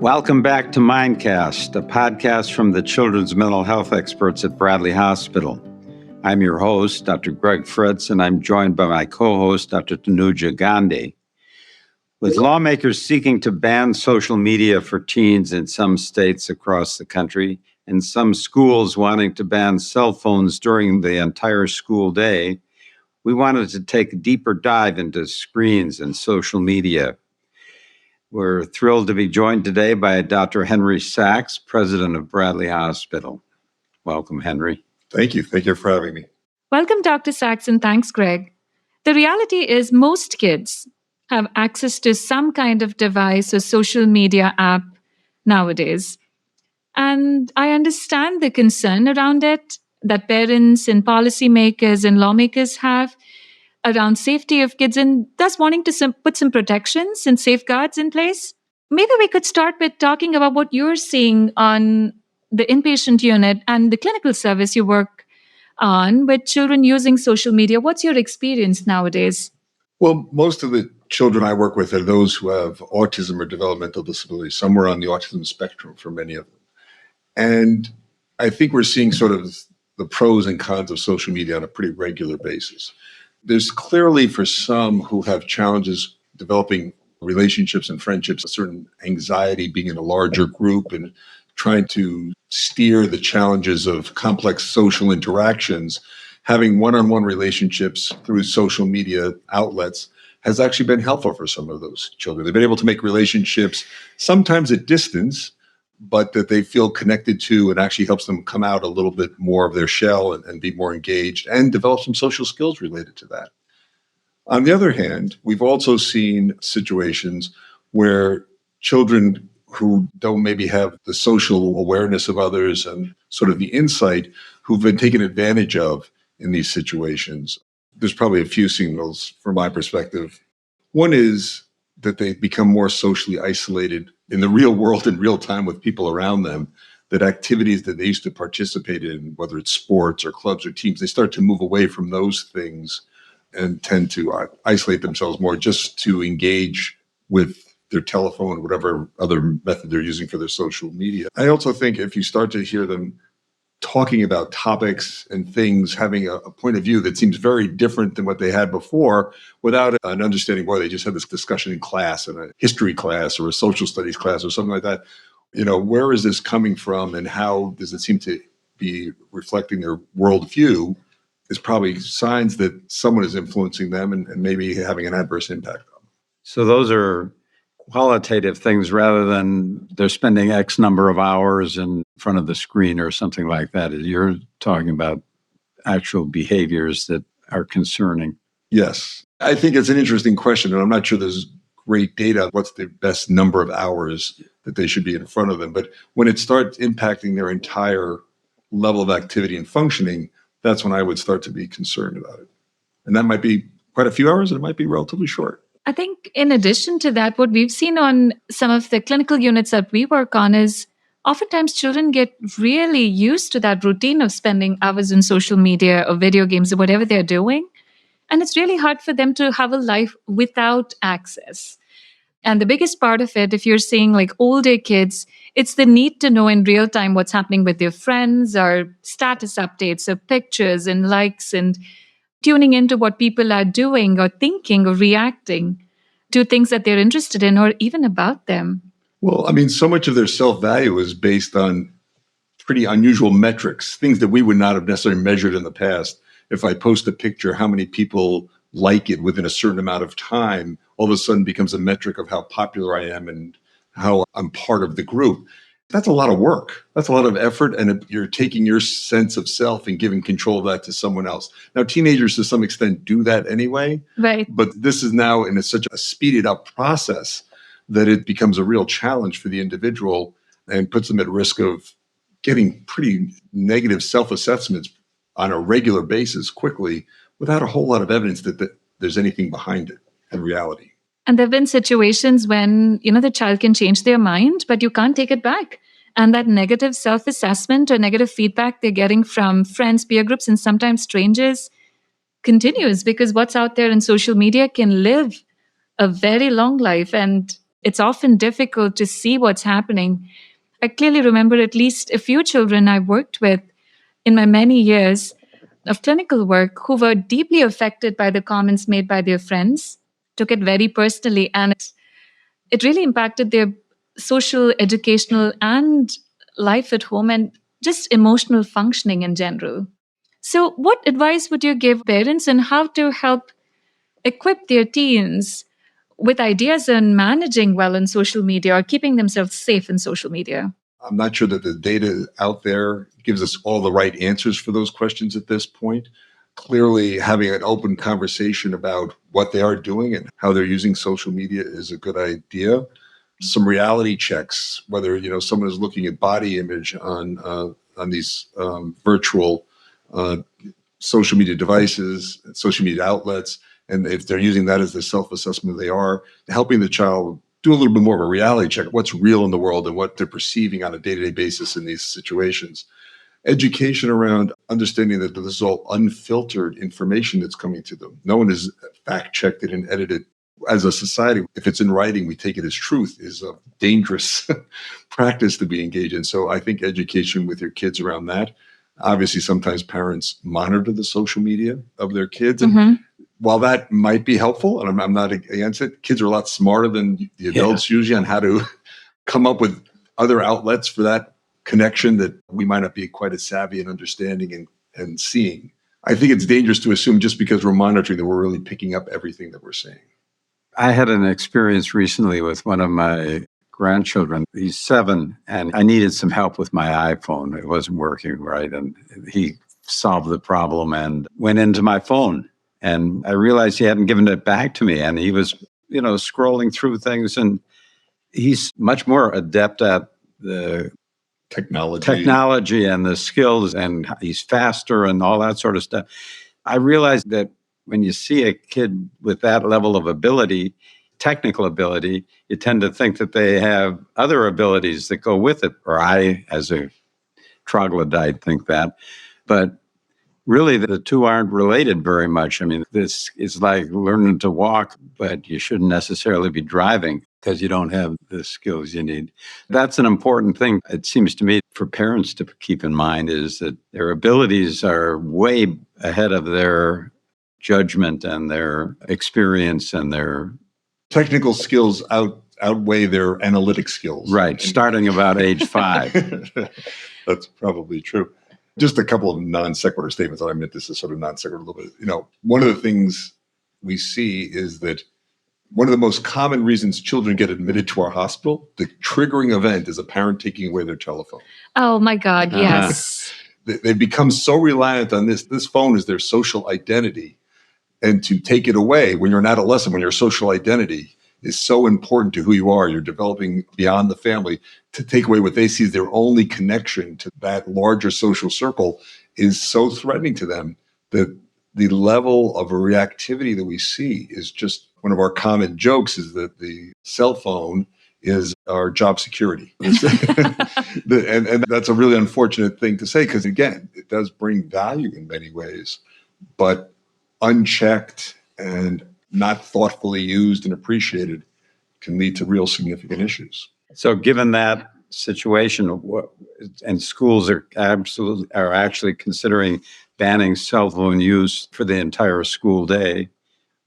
Welcome back to Mindcast, a podcast from the children's mental health experts at Bradley Hospital. I'm your host, Dr. Greg Fritz, and I'm joined by my co-host, Dr. Tanuja Gandhi. With lawmakers seeking to ban social media for teens in some states across the country, and some schools wanting to ban cell phones during the entire school day, we wanted to take a deeper dive into screens and social media. We're thrilled to be joined today by Dr. Henry Sachs, president of Bradley Hospital. Welcome, Henry. Thank you. Thank you for having me. Welcome, Dr. Sachs, and thanks, Greg. The reality is most kids have access to some kind of device or social media app nowadays. And I understand the concern around it that parents and policymakers and lawmakers have around safety of kids and thus wanting to put some protections and safeguards in place. Maybe we could start with talking about what you're seeing on the inpatient unit and the clinical service you work on with children using social media. What's your experience nowadays? Well, most of the children I work with are those who have autism or developmental disability, somewhere on the autism spectrum for many of them. And I think we're seeing sort of the pros and cons of social media on a pretty regular basis. There's clearly, for some who have challenges developing relationships and friendships, a certain anxiety being in a larger group and trying to steer the challenges of complex social interactions. Having one-on-one relationships through social media outlets has actually been helpful for some of those children. They've been able to make relationships, sometimes at distance, but that they feel connected to, and actually helps them come out a little bit more of their shell and be more engaged and develop some social skills related to that. On the other hand, we've also seen situations where children who don't maybe have the social awareness of others and sort of the insight, who've been taken advantage of in these situations. There's probably a few signals from my perspective. One is that they become more socially isolated in the real world in real time with people around them, that activities that they used to participate in, whether it's sports or clubs or teams, they start to move away from those things and tend to isolate themselves more just to engage with their telephone, whatever other method they're using for their social media. I also think if you start to hear them talking about topics and things, having a point of view that seems very different than what they had before, without an understanding, boy, they just had this discussion in class, in a history class or a social studies class or something like that. Where is this coming from and how does it seem to be reflecting their worldview, is probably signs that someone is influencing them and maybe having an adverse impact on them. So those are qualitative things rather than they're spending X number of hours in front of the screen or something like that. You're talking about actual behaviors that are concerning. Yes. I think it's an interesting question, and I'm not sure there's great data on what's the best number of hours that they should be in front of them. But when it starts impacting their entire level of activity and functioning, that's when I would start to be concerned about it. And that might be quite a few hours, and it might be relatively short. I think in addition to that, what we've seen on some of the clinical units that we work on is oftentimes children get really used to that routine of spending hours on social media or video games or whatever they're doing. And it's really hard for them to have a life without access. And the biggest part of it, if you're seeing like older kids, it's the need to know in real time what's happening with their friends or status updates or pictures and likes and tuning into what people are doing or thinking or reacting to things that they're interested in or even about them. Well, I mean, so much of their self-value is based on pretty unusual metrics, things that we would not have necessarily measured in the past. If I post a picture, how many people like it within a certain amount of time, all of a sudden becomes a metric of how popular I am and how I'm part of the group. That's a lot of work. That's a lot of effort. And you're taking your sense of self and giving control of that to someone else. Now, teenagers to some extent do that anyway. Right. But this is now in such a speeded up process that it becomes a real challenge for the individual and puts them at risk of getting pretty negative self-assessments on a regular basis quickly without a whole lot of evidence that there's anything behind it in reality. And there have been situations when, the child can change their mind, but you can't take it back. And that negative self-assessment or negative feedback they're getting from friends, peer groups, and sometimes strangers continues because what's out there in social media can live a very long life. And it's often difficult to see what's happening. I clearly remember at least a few children I worked with in my many years of clinical work who were deeply affected by the comments made by their friends, took it very personally, and it really impacted their social, educational, and life at home and just emotional functioning in general. So, what advice would you give parents on how to help equip their teens with ideas on managing well in social media or keeping themselves safe in social media? I'm not sure that the data out there gives us all the right answers for those questions at this point. Clearly, having an open conversation about what they are doing and how they're using social media is a good idea. Some reality checks, whether someone is looking at body image on these virtual social media devices, social media outlets, and if they're using that as the self-assessment they are, helping the child do a little bit more of a reality check, what's real in the world and what they're perceiving on a day-to-day basis in these situations. Education around understanding that this is all unfiltered information that's coming to them. No one has fact-checked it and edited. As a society, if it's in writing, we take it as truth, is a dangerous practice to be engaged in. So I think education with your kids around that. Obviously, sometimes parents monitor the social media of their kids. And while that might be helpful, and I'm not against it, kids are a lot smarter than the adults usually on how to come up with other outlets for that connection that we might not be quite as savvy in understanding and seeing. I think it's dangerous to assume just because we're monitoring that we're really picking up everything that we're seeing. I had an experience recently with one of my grandchildren. He's 7, and I needed some help with my iPhone. It wasn't working right, and he solved the problem and went into my phone. And I realized he hadn't given it back to me, and he was, scrolling through things, and he's much more adept at the technology and the skills, and he's faster and all that sort of stuff. I realized that when you see a kid with that level of ability, technical ability, you tend to think that they have other abilities that go with it. Or I, as a troglodyte, think that. But really, the two aren't related very much. I mean, this is like learning to walk, but you shouldn't necessarily be driving because you don't have the skills you need. That's an important thing, it seems to me, for parents to keep in mind, is that their abilities are way ahead of their judgment and their experience and their technical skills outweigh their analytic skills. Right, starting about age 5. That's probably true. Just a couple of non sequitur statements. I meant this is sort of non sequitur a little bit. One of the things we see is that one of the most common reasons children get admitted to our hospital, the triggering event is a parent taking away their telephone. Oh my God, yes. They've become so reliant on this. This phone is their social identity. And to take it away when you're an adolescent, when your social identity is so important to who you are, you're developing beyond the family, to take away what they see as their only connection to that larger social circle is so threatening to them that the level of reactivity that we see is just one of our common jokes is that the cell phone is our job security. and that's a really unfortunate thing to say because, again, it does bring value in many ways, but unchecked and not thoughtfully used and appreciated can lead to real significant issues. So given that situation, and schools are actually considering banning cell phone use for the entire school day,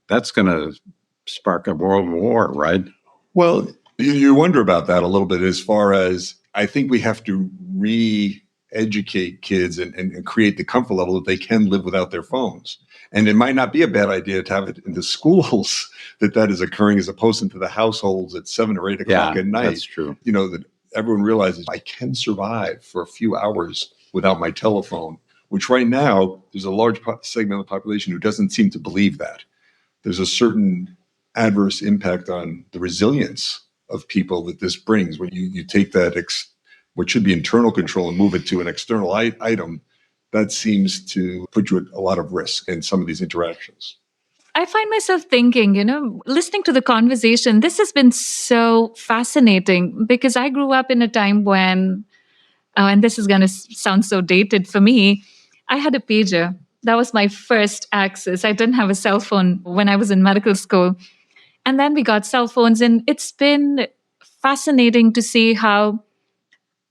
that's going to spark a world war, right? Well, you wonder about that a little bit as far as I think we have to re-educate kids and create the comfort level that they can live without their phones. And it might not be a bad idea to have it in the schools that is occurring as opposed to the households at 7 or 8 o'clock at night. That's true. That everyone realizes I can survive for a few hours without my telephone, which right now there's a large segment of the population who doesn't seem to believe that. There's a certain adverse impact on the resilience of people that this brings when you take that what should be internal control and move it to an external item. That seems to put you at a lot of risk in some of these interactions. I find myself thinking, listening to the conversation, this has been so fascinating because I grew up in a time when, and this is going to sound so dated for me, I had a pager. That was my first access. I didn't have a cell phone when I was in medical school. And then we got cell phones, and it's been fascinating to see how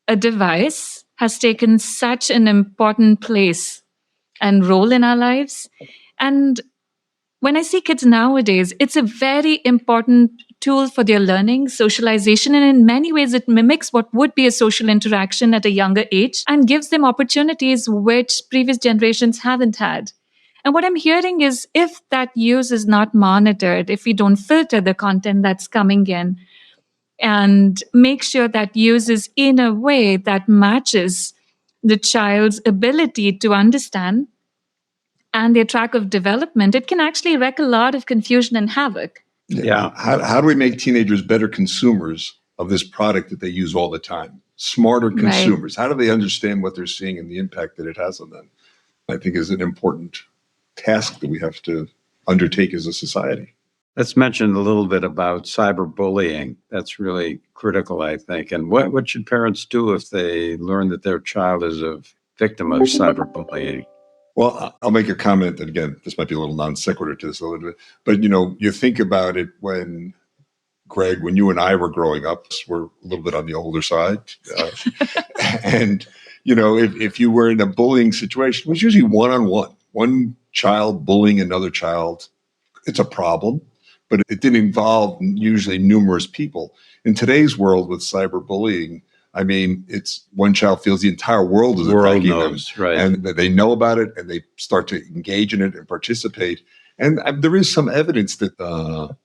a device has taken such an important place and role in our lives. And when I see kids nowadays, it's a very important tool for their learning, socialization, and in many ways, it mimics what would be a social interaction at a younger age and gives them opportunities which previous generations haven't had. And what I'm hearing is if that use is not monitored, if we don't filter the content that's coming in and make sure that use is in a way that matches the child's ability to understand and their track of development, it can actually wreak a lot of confusion and havoc. Yeah. How do we make teenagers better consumers of this product that they use all the time? Smarter consumers. How do they understand what they're seeing and the impact that it has on them? I think is an important task that we have to undertake as a society. Let's mention a little bit about cyberbullying. That's really critical, I think. And what should parents do if they learn that their child is a victim of cyberbullying? Well, I'll make a comment that, again, this might be a little non sequitur to this a little bit, but you think about it when, Greg, when you and I were growing up, we're a little bit on the older side. And, if you were in a bullying situation, it was usually one-on-one, one child bullying another child. It's a problem, but it didn't involve usually numerous people. In today's world with cyberbullying, I mean, it's one child feels the entire world is attacking them, right? And they know about it, and they start to engage in it and participate. And there is some evidence that the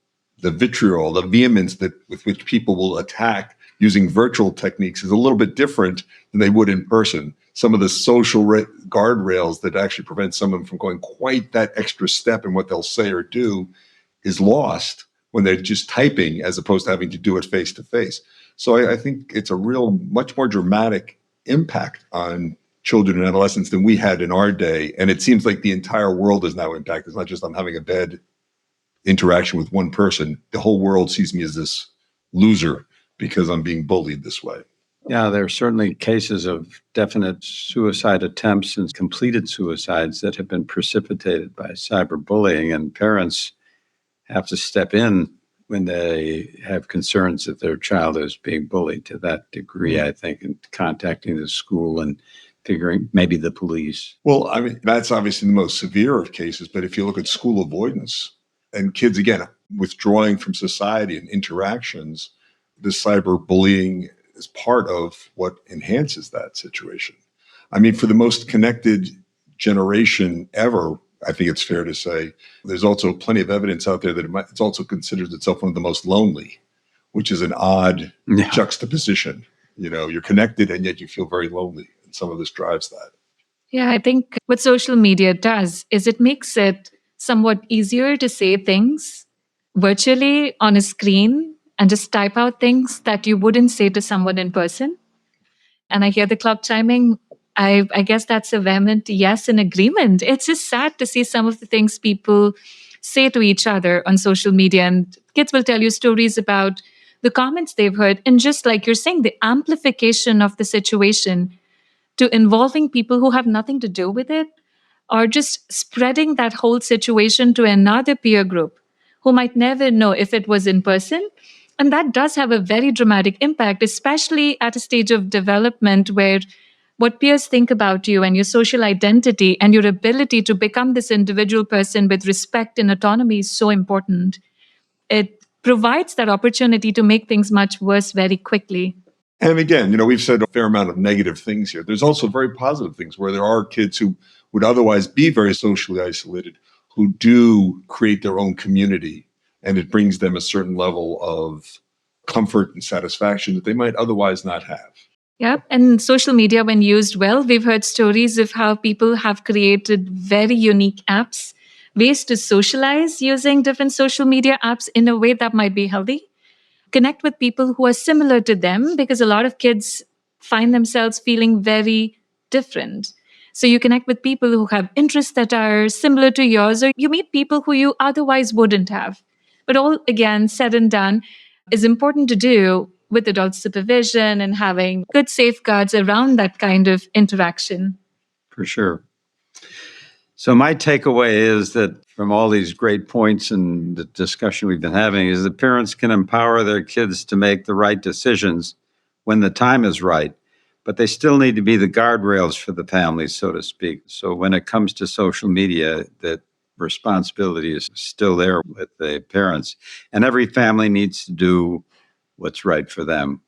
vitriol, the vehemence with which people will attack using virtual techniques is a little bit different than they would in person. Some of the social guardrails that actually prevent someone from going quite that extra step in what they'll say or do is lost when they're just typing as opposed to having to do it face to face. So I think it's a much more dramatic impact on children and adolescents than we had in our day. And it seems like the entire world is now impacted. It's not just I'm having a bad interaction with one person. The whole world sees me as this loser because I'm being bullied this way. Yeah, there are certainly cases of definite suicide attempts and completed suicides that have been precipitated by cyberbullying, and parents have to step in when they have concerns that their child is being bullied to that degree, I think, and contacting the school and figuring maybe the police. Well, I mean, that's obviously the most severe of cases, but if you look at school avoidance and kids, again, withdrawing from society and interactions, the cyberbullying is part of what enhances that situation. I mean, for the most connected generation ever, I think it's fair to say, there's also plenty of evidence out there that it's also considered itself one of the most lonely, which is an odd juxtaposition. You're connected and yet you feel very lonely. And some of this drives that. Yeah, I think what social media does is it makes it somewhat easier to say things virtually on a screen and just type out things that you wouldn't say to someone in person. And I hear the clock chiming. I guess that's a vehement yes in agreement. It's just sad to see some of the things people say to each other on social media. And kids will tell you stories about the comments they've heard. And just like you're saying, the amplification of the situation to involving people who have nothing to do with it, or just spreading that whole situation to another peer group who might never know if it was in person. And that does have a very dramatic impact, especially at a stage of development where what peers think about you and your social identity and your ability to become this individual person with respect and autonomy is so important. It provides that opportunity to make things much worse very quickly. And again, we've said a fair amount of negative things here. There's also very positive things where there are kids who would otherwise be very socially isolated who do create their own community, and it brings them a certain level of comfort and satisfaction that they might otherwise not have. Yeah, and social media, when used well, we've heard stories of how people have created very unique apps, ways to socialize using different social media apps in a way that might be healthy. Connect with people who are similar to them, because a lot of kids find themselves feeling very different. So you connect with people who have interests that are similar to yours, or you meet people who you otherwise wouldn't have. But all, again, said and done, is important to do with adult supervision and having good safeguards around that kind of interaction. For sure. So my takeaway is that from all these great points and the discussion we've been having is that parents can empower their kids to make the right decisions when the time is right, but they still need to be the guardrails for the family, so to speak. So when it comes to social media, that responsibility is still there with the parents, and every family needs to do what's right for them.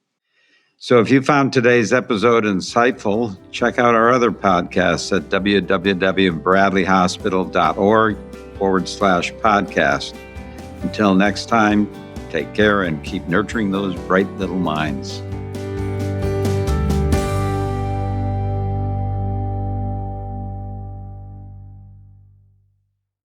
So if you found today's episode insightful, check out our other podcasts at www.bradleyhospital.org/podcast. Until next time, take care and keep nurturing those bright little minds.